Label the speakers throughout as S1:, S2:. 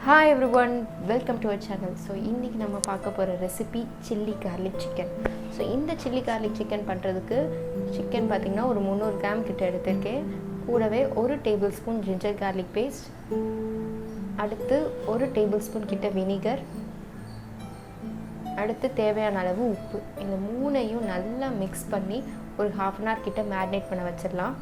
S1: Hi everyone, welcome to our channel. So இன்னைக்கு நம்ம பார்க்க போற recipe chilli garlic chicken. So இந்த chilli garlic chicken பண்றதுக்கு chicken பாத்தீங்கன்னா ஒரு 300 கிராம் கிட்ட எடுத்துர்க்கேன். கூடவே 1 டேபிள்ஸ்பூன் ginger garlic paste, அடுத்து 1 டேபிள்ஸ்பூன் கிட்ட வினிகர், அடுத்து தேவையான அளவு உப்பு. இந்த மூணையும் நல்லா mix பண்ணி ஒரு half an hour கிட்ட marinate பண்ண வச்சிரலாம்.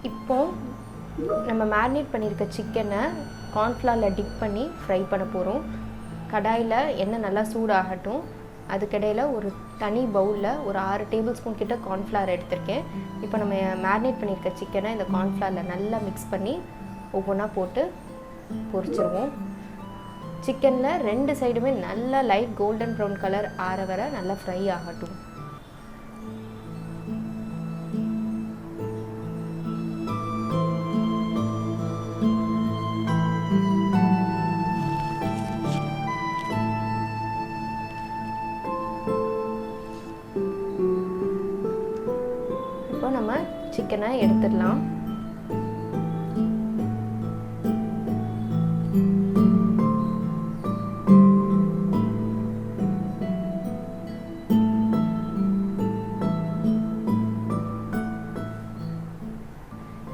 S1: இப்போ நம்ம மேரினேட் பண்ணியிருக்க சிக்கனை கார்ன்ஃப்ளவரில் டிப் பண்ணி ஃப்ரை பண்ண போகிறோம். கடாயில் எண்ணெய் நல்லா சூடாகட்டும். அதுக்கிடையில் ஒரு தனி பவுலில் ஒரு 6 டேபிள் ஸ்பூன் கிட்ட கார்ன்ஃப்ளவர் எடுத்திருக்கேன். இப்போ நம்ம மேரினேட் பண்ணியிருக்க சிக்கனை இந்த கார்ன்ஃப்ளவரில் நல்லா மிக்ஸ் பண்ணி ஒவ்வொன்றா போட்டு பொரிச்சிருவோம். சிக்கனில் 2 சைடுமே நல்லா லைட் கோல்டன் ப்ரௌன் கலர் ஆற வர நல்லா ஃப்ரை ஆகட்டும். இப்போ நம்ம சிக்கனை எடுத்துடலாம்.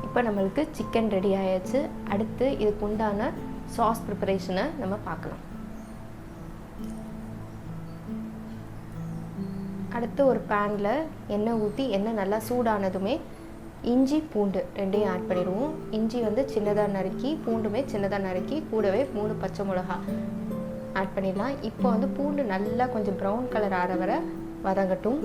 S1: இப்போ நம்மளுக்கு சிக்கன் ரெடி ஆயாச்சு. அடுத்து இதுக்கு உண்டான சாஸ் ப்ரிப்பரேஷனை நம்ம பார்க்கலாம். அடுத்து ஒரு பேனில் எண்ணெய் ஊற்றி எண்ணெய் நல்லா சூடானதுமே இஞ்சி பூண்டு ரெண்டையும் ஆட் பண்ணிடுவோம். இஞ்சி வந்து சின்னதாக நறுக்கி, பூண்டுமே சின்னதாக நறுக்கி, கூடவே 3 பச்சை மிளகா ஆட் பண்ணிடலாம். இப்போ வந்து பூண்டு நல்லா கொஞ்சம் ப்ரௌன் கலர் ஆற வர வதங்கட்டும்.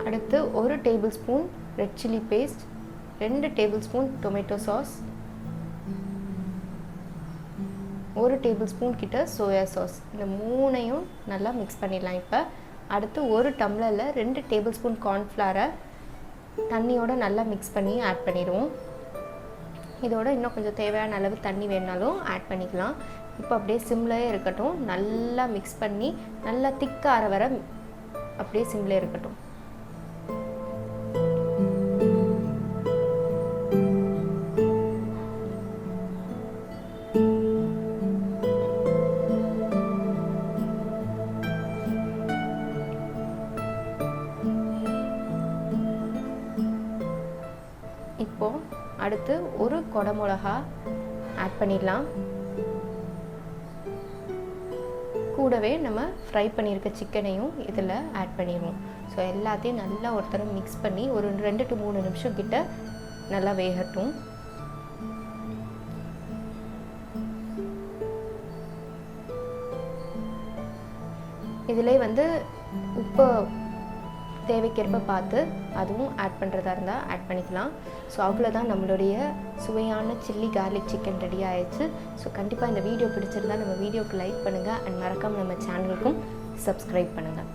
S1: அடுத்து 1 table spoon red chilli paste, 2 table spoon tomato sauce, 1 table spoon கிட்ட சோயா சாஸ், இந்த மூணையும் நல்லா மிக்ஸ் பண்ணிடலாம். இப்போ அடுத்து 1 டம்ளரில் 2 டேபிள் ஸ்பூன் கார்ன்ஃப்ளவரை தண்ணியோடு நல்லா மிக்ஸ் பண்ணி ஆட் பண்ணிடுவோம். இதோட இன்னும் கொஞ்சம் தேவையான அளவு தண்ணி வேணாலும் ஆட் பண்ணிக்கலாம். இப்போ அப்படியே சிம்லேயே இருக்கட்டும். நல்லா மிக்ஸ் பண்ணி நல்லா திக்கார வர அப்படியே சிம்லேயே இருக்கட்டும். இப்போ அடுத்து 1 கொடை மிளகா ஆட் பண்ணிடலாம். கூடவே நம்ம ஃப்ரை பண்ணியிருக்க சிக்கனையும் இதில் ஆட் பண்ணிடுவோம். ஸோ எல்லாத்தையும் நல்லா ஒரு தடவை மிக்ஸ் பண்ணி ஒரு 2 to 3 நிமிஷம் கிட்ட நல்லா வேகட்டும். இதிலே வந்து உப்பு தேவைக்கேற்ப பார்த்து அதுவும் ஆட் பண்ணுறதா இருந்தால் ஆட் பண்ணிக்கலாம். ஸோ அவ்வளோதான், நம்மளுடைய சுவையான சில்லி கார்லிக் சிக்கன் ரெடி ஆயிடுச்சு. ஸோ கண்டிப்பாக இந்த வீடியோ பிடிச்சிருந்தா நம்ம வீடியோக்கு லைக் பண்ணுங்கள் அண்ட் மறக்காமல் நம்ம சேனலுக்கும் சப்ஸ்கிரைப் பண்ணுங்கள்.